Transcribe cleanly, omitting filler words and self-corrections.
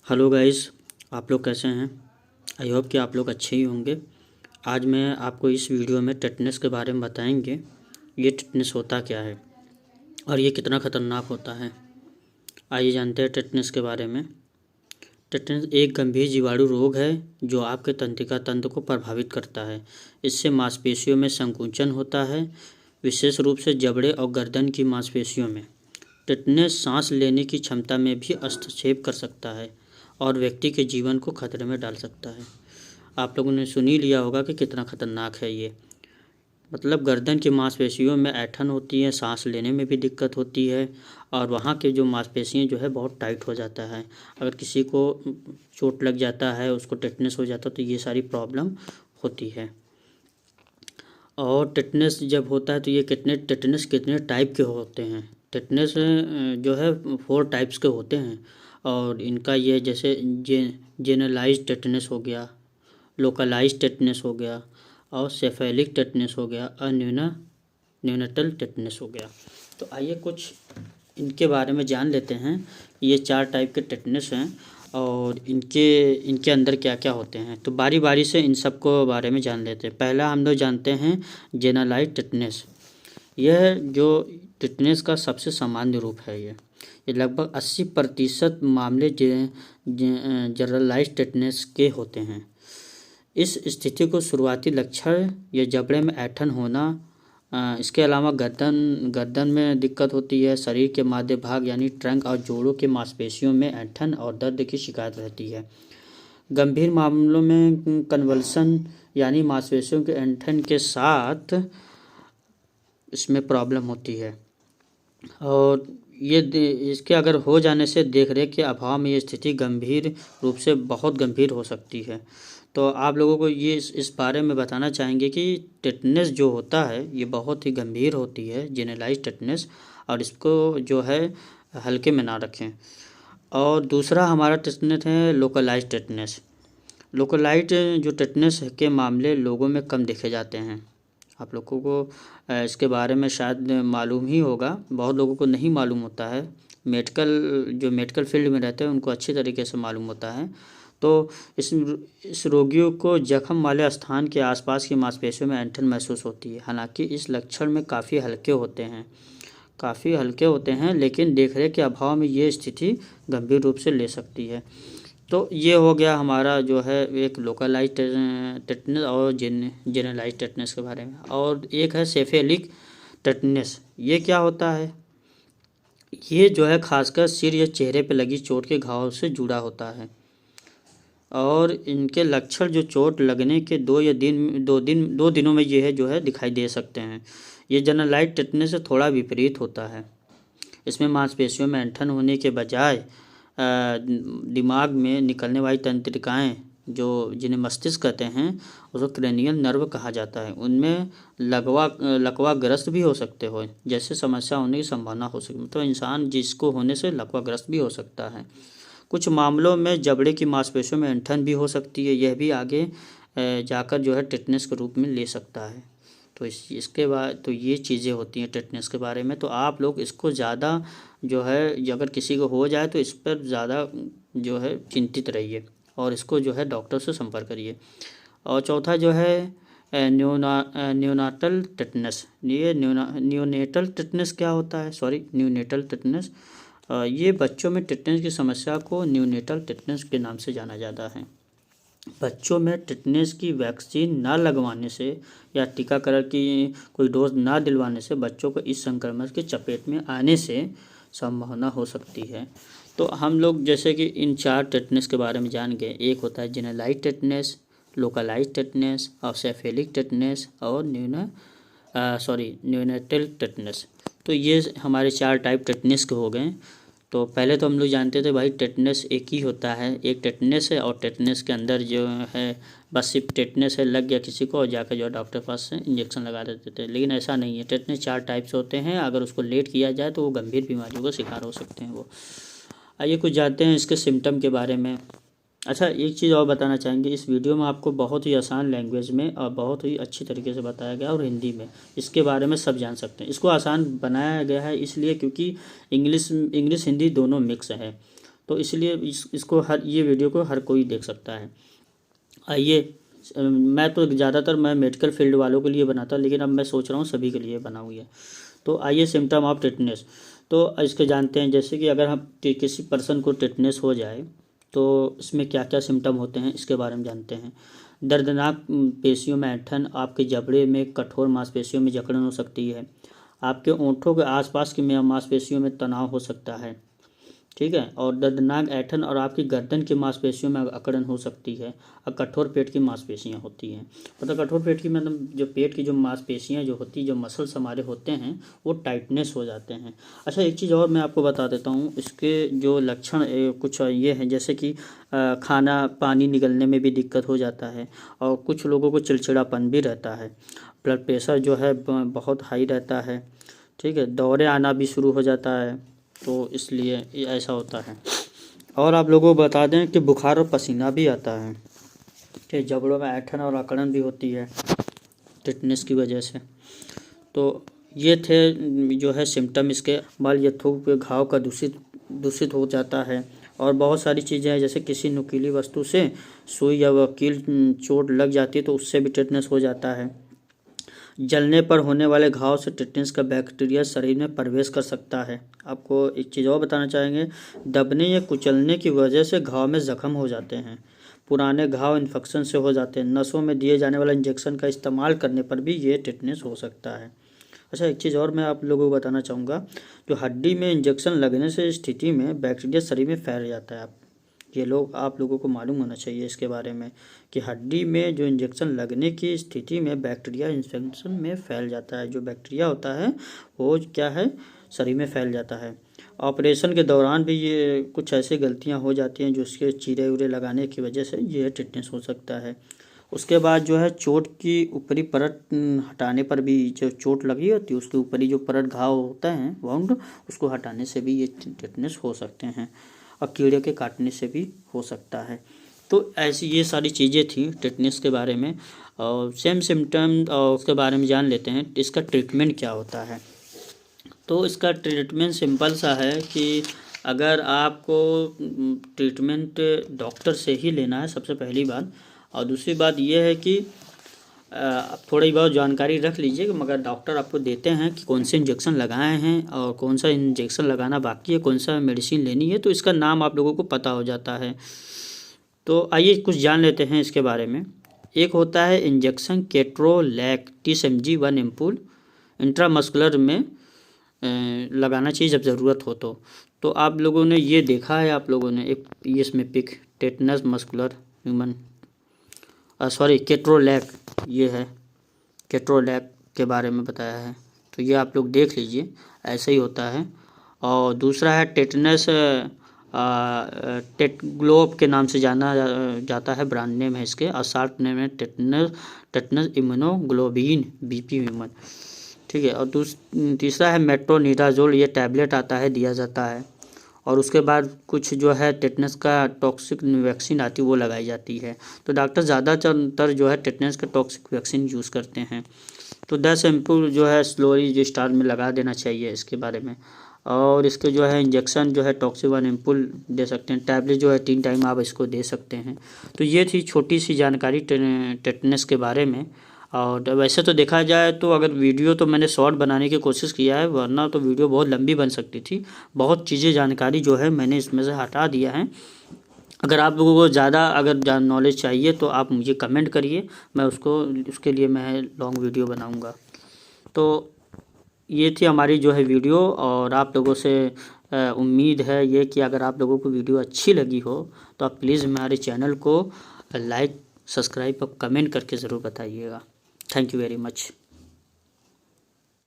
Hello guys, आप लोग कैसे हैं। आई होप कि आप लोग अच्छे ही होंगे। आज मैं आपको इस वीडियो में टेटनस के बारे में बताएंगे। ये टेटनस होता क्या है और ये कितना ख़तरनाक होता है। आइए जानते हैं टेटनस के बारे में। टेटनस एक गंभीर जीवाणु रोग है जो आपके तंत्रिका तंत्र को प्रभावित करता है। इससे मांसपेशियों में संकुचन होता है, विशेष रूप से जबड़े और गर्दन की मांसपेशियों में। टेटनस सांस लेने की क्षमता में भी हस्तक्षेप कर सकता है और व्यक्ति के जीवन को खतरे में डाल सकता है। आप लोगों ने सुन ही लिया होगा कि कितना खतरनाक है ये। मतलब गर्दन की मांसपेशियों में ऐंठन होती है, सांस लेने में भी दिक्कत होती है और वहाँ के जो मांसपेशियाँ जो है बहुत टाइट हो जाता है। अगर किसी को चोट लग जाता है, उसको टेटनस हो जाता है, तो ये सारी प्रॉब्लम होती है। और टेटनस जब होता है तो ये टेटनस कितने टाइप के होते हैं। टेटनस जो है 4 टाइप्स के होते हैं और इनका ये जैसे जेनरलाइज्ड टेटनस हो गया, लोकलाइज्ड टेटनस हो गया और सेफेलिक टेटनस हो गया और न्यूनेटल टेटनस हो गया। तो आइए कुछ इनके बारे में जान लेते हैं। ये 4 टाइप के टेटनस हैं और इनके अंदर क्या क्या होते हैं। तो बारी बारी से इन सब को बारे में जान लेते हैं। पहला हम लोग जानते हैं जेनरलाइज्ड टेटनस। यह जो टेटनस का सबसे सामान्य रूप है। ये लगभग 80% मामले जनरलाइज्ड टेटनस के होते हैं। इस स्थिति को शुरुआती लक्षण या जबड़े में ऐंठन होना, इसके अलावा गर्दन में दिक्कत होती है, शरीर के मध्य भाग यानी ट्रंक और जोड़ों के मांसपेशियों में ऐंठन और दर्द की शिकायत रहती है। गंभीर मामलों में कन्वल्सन यानी मांसपेशियों के ऐंठन के साथ इसमें प्रॉब्लम होती है और ये इसके अगर हो जाने से देख रेख के अभाव में ये स्थिति गंभीर रूप से बहुत गंभीर हो सकती है। तो आप लोगों को ये इस बारे में बताना चाहेंगे कि टेटनस जो होता है ये बहुत ही गंभीर होती है, जेनरलाइज्ड टेटनस, और इसको जो है हल्के में ना रखें। और दूसरा हमारा टेटनस है लोकलाइज्ड टेटनस। लोकलाइज्ड जो टेटनस के मामले लोगों में कम देखे जाते हैं। आप लोगों को इसके बारे में शायद मालूम ही होगा, बहुत लोगों को नहीं मालूम होता है। मेडिकल फील्ड में रहते हैं उनको अच्छी तरीके से मालूम होता है। तो इस रोगियों को जख्म वाले स्थान के आसपास की मांसपेशियों में ऐंठन महसूस होती है। हालांकि इस लक्षण में काफ़ी हल्के होते हैं, लेकिन देखरेख के अभाव में ये स्थिति गंभीर रूप से ले सकती है। तो ये हो गया हमारा जो है एक लोकलाइज्ड टेटनस और जेनरलाइज्ड टेटनस के बारे में। और एक है सेफेलिक टेटनस। ये क्या होता है? ये जो है खासकर सिर या चेहरे पर लगी चोट के घाव से जुड़ा होता है और इनके लक्षण जो चोट लगने के 2 दिनों में ये है जो है दिखाई दे सकते हैं। ये जनरलाइज्ड टेटनस से थोड़ा विपरीत होता है। इसमें मांसपेशियों में ऐंठन होने के बजाय दिमाग में निकलने वाली तंत्रिकाएं जो जिन्हें मस्तिष्क कहते हैं, उसको क्रेनियल नर्व कहा जाता है, उनमें लकवाग्रस्त भी हो सकते हो, जैसे समस्या होने की संभावना हो सकती है। मतलब इंसान जिसको होने से लकवाग्रस्त भी हो सकता है। कुछ मामलों में जबड़े की मांसपेशियों में ऐंठन भी हो सकती है। यह भी आगे जाकर जो है टेटनस के रूप में ले सकता है। तो इसके बाद तो ये चीज़ें होती हैं टेटनस के बारे में। तो आप लोग इसको ज़्यादा जो है, अगर किसी को हो जाए तो इस पर ज़्यादा जो है चिंतित रहिए और इसको जो है डॉक्टर से संपर्क करिए। और चौथा जो है न्यूनाटल टेटनस। ये न्यूनेटल टेटनस क्या होता है? Neonatal tetanus. ये बच्चों में टेटनस की समस्या को न्यूनेटल टेटनस के नाम से जाना जाता है। बच्चों में टेटनस की वैक्सीन ना लगवाने से या टीकाकरण की कोई डोज ना दिलवाने से बच्चों को इस संक्रमण की चपेट में आने से संभावना हो सकती है। तो हम लोग जैसे कि इन 4 टेटनस के बारे में जान गए। एक होता है जेनरलाइज्ड टेटनस, लोकलाइज्ड टेटनस और सेफेलिक टेटनस और न्यूनेटल टेटनस। तो ये हमारे 4 टाइप टेटनस के हो गए। तो पहले तो हम लोग जानते थे भाई टेटनस एक ही होता है, एक टेटनस है और टेटनस के अंदर जो है बस सिर्फ टेटनस है, लग गया किसी को और जाकर जो डॉक्टर पास से इंजेक्शन लगा देते थे। लेकिन ऐसा नहीं है। टेटनस 4 टाइप्स होते हैं। अगर उसको लेट किया जाए तो वो गंभीर बीमारियों का शिकार हो सकते हैं वो। आइए कुछ जानते हैं इसके सिम्टम के बारे में। अच्छा, एक चीज़ और बताना चाहेंगे, इस वीडियो में आपको बहुत ही आसान लैंग्वेज में और बहुत ही अच्छी तरीके से बताया गया और हिंदी में इसके बारे में सब जान सकते हैं। इसको आसान बनाया गया है इसलिए क्योंकि इंग्लिश हिंदी दोनों मिक्स है। तो इसलिए इसको ये वीडियो को हर कोई देख सकता है। आइए, मैं तो ज़्यादातर मैं मेडिकल फील्ड वालों के लिए बनाता, लेकिन अब मैं सोच रहा हूँ सभी के लिए बनाऊँ ये। तो आइए, सिम्टम ऑफ टिटनेस तो इसके जानते हैं। जैसे कि अगर हम किसी पर्सन को टिटनेस हो जाए तो इसमें क्या क्या सिम्टम होते हैं इसके बारे में जानते हैं। दर्दनाक पेशियों में ऐंठन, आपके जबड़े में कठोर मांसपेशियों में जकड़न हो सकती है, आपके ओंठों के आसपास की मांसपेशियों में तनाव हो सकता है, ठीक है, और दर्दनाक ऐंठन और आपकी गर्दन की मांसपेशियों में अकड़न हो सकती है, और कठोर पेट की मांसपेशियां होती हैं। मतलब कठोर पेट की मतलब जो पेट की जो मांसपेशियां जो होती, जो मसल्स हमारे होते हैं वो टाइटनेस हो जाते हैं। अच्छा, एक चीज़ और मैं आपको बता देता हूँ, इसके जो लक्षण कुछ ये हैं, जैसे कि खाना पानी निकलने में भी दिक्कत हो जाता है, और कुछ लोगों को चिड़चिड़ापन भी रहता है, ब्लड प्रेशर जो है बहुत हाई रहता है, ठीक है, दौरे आना भी शुरू हो जाता है, तो इसलिए ये ऐसा होता है। और आप लोगों को बता दें कि बुखार और पसीना भी आता है, ठीक, जबड़ों में ऐंठन और अकड़न भी होती है टिटनेस की वजह से। तो ये थे जो है सिम्टम इसके। मल या थूक के घाव का दूषित हो जाता है, और बहुत सारी चीज़ें हैं, जैसे किसी नुकीली वस्तु से सुई या वकील चोट लग जाती है तो उससे भी टिटनेस हो जाता है। जलने पर होने वाले घाव से टिटनेस का बैक्टीरिया शरीर में प्रवेश कर सकता है। आपको एक चीज़ और बताना चाहेंगे, दबने या कुचलने की वजह से घाव में जख्म हो जाते हैं, पुराने घाव इन्फेक्शन से हो जाते हैं, नसों में दिए जाने वाला इंजेक्शन का इस्तेमाल करने पर भी ये टिटनेस हो सकता है। अच्छा, एक चीज़ और मैं आप लोगों को बताना चाहूँगा, जो हड्डी में इंजेक्शन लगने से स्थिति में बैक्टीरिया शरीर में फैल जाता है। ये आप लोगों को मालूम होना चाहिए इसके बारे में कि हड्डी में जो इंजेक्शन लगने की स्थिति में बैक्टीरिया इन्फेक्शन में फैल जाता है। जो बैक्टीरिया होता है वो क्या है, शरीर में फैल जाता है। ऑपरेशन के दौरान भी ये कुछ ऐसी गलतियां हो जाती हैं जो उसके चीरे उरे लगाने की वजह से ये टिटनेस हो सकता है। उसके बाद जो है चोट की ऊपरी परत हटाने पर भी, जो चोट लगी होती है उसके ऊपरी जो परत घाव होता है वाउंड, उसको हटाने से भी ये टिटनेस हो सकते हैं, और कीड़े के काटने से भी हो सकता है। तो ऐसी ये सारी चीज़ें थी टिटनेस के बारे में, और सेम सिम्टम और उसके बारे में जान लेते हैं इसका ट्रीटमेंट क्या होता है। तो इसका ट्रीटमेंट सिंपल सा है कि अगर आपको ट्रीटमेंट डॉक्टर से ही लेना है सबसे पहली बात, और दूसरी बात ये है कि आप थोड़ी बहुत जानकारी रख लीजिए, मगर डॉक्टर आपको देते हैं कि कौन से इंजेक्शन लगाए हैं और कौन सा इंजेक्शन लगाना बाकी है, कौन सा मेडिसिन लेनी है, तो इसका नाम आप लोगों को पता हो जाता है। तो आइए कुछ जान लेते हैं इसके बारे में। एक होता है इंजेक्शन केट्रोलैक 30 mg 1 एम्पूल, इंट्रामस्कुलर में लगाना चाहिए जब ज़रूरत हो। तो आप लोगों ने ये देखा है, आप लोगों ने एक ये इसमें पिक टेटनस मस्कुलर ह्यूमन केट्रोलैक, ये है केट्रोलैक के बारे में बताया है, तो ये आप लोग देख लीजिए, ऐसे ही होता है। और दूसरा है टेटनस टेटग्लोब के नाम से जाना जाता है, ब्रांड नेम है इसके, और शॉर्ट नेम है टेटनस इम्यूनोग्लोबिन BP ह्यूमन, ठीक है। और तीसरा है मेट्रोनिडाजोल, ये टैबलेट आता है, दिया जाता है। और उसके बाद कुछ जो है टेटनस का टॉक्सिक वैक्सीन आती है वो लगाई जाती है। तो डॉक्टर ज़्यादातर जो है टेटनस का टॉक्सिक वैक्सीन यूज़ करते हैं। तो 10 एम्पूल जो है स्लोली जो स्टार्ट में लगा देना चाहिए इसके बारे में। और इसके जो है इंजेक्शन जो है टॉक्सिक 1 एम्पूल दे सकते हैं, टैबलेट जो है 3 टाइम आप इसको दे सकते हैं। तो ये थी छोटी सी जानकारी टेटनस के बारे में। और वैसे तो देखा जाए तो अगर वीडियो तो मैंने शॉर्ट बनाने की कोशिश किया है, वरना तो वीडियो बहुत लंबी बन सकती थी। बहुत चीज़ें जानकारी जो है मैंने इसमें से हटा दिया है। अगर आप लोगों को ज़्यादा अगर नॉलेज चाहिए तो आप मुझे कमेंट करिए, मैं उसके लिए मैं लॉन्ग वीडियो बनाऊंगा। तो ये थी हमारी जो है वीडियो, और आप लोगों से उम्मीद है ये कि अगर आप लोगों को वीडियो अच्छी लगी हो तो आप प्लीज़ हमारे चैनल को लाइक, सब्सक्राइब और कमेंट करके ज़रूर बताइएगा। Thank you very much.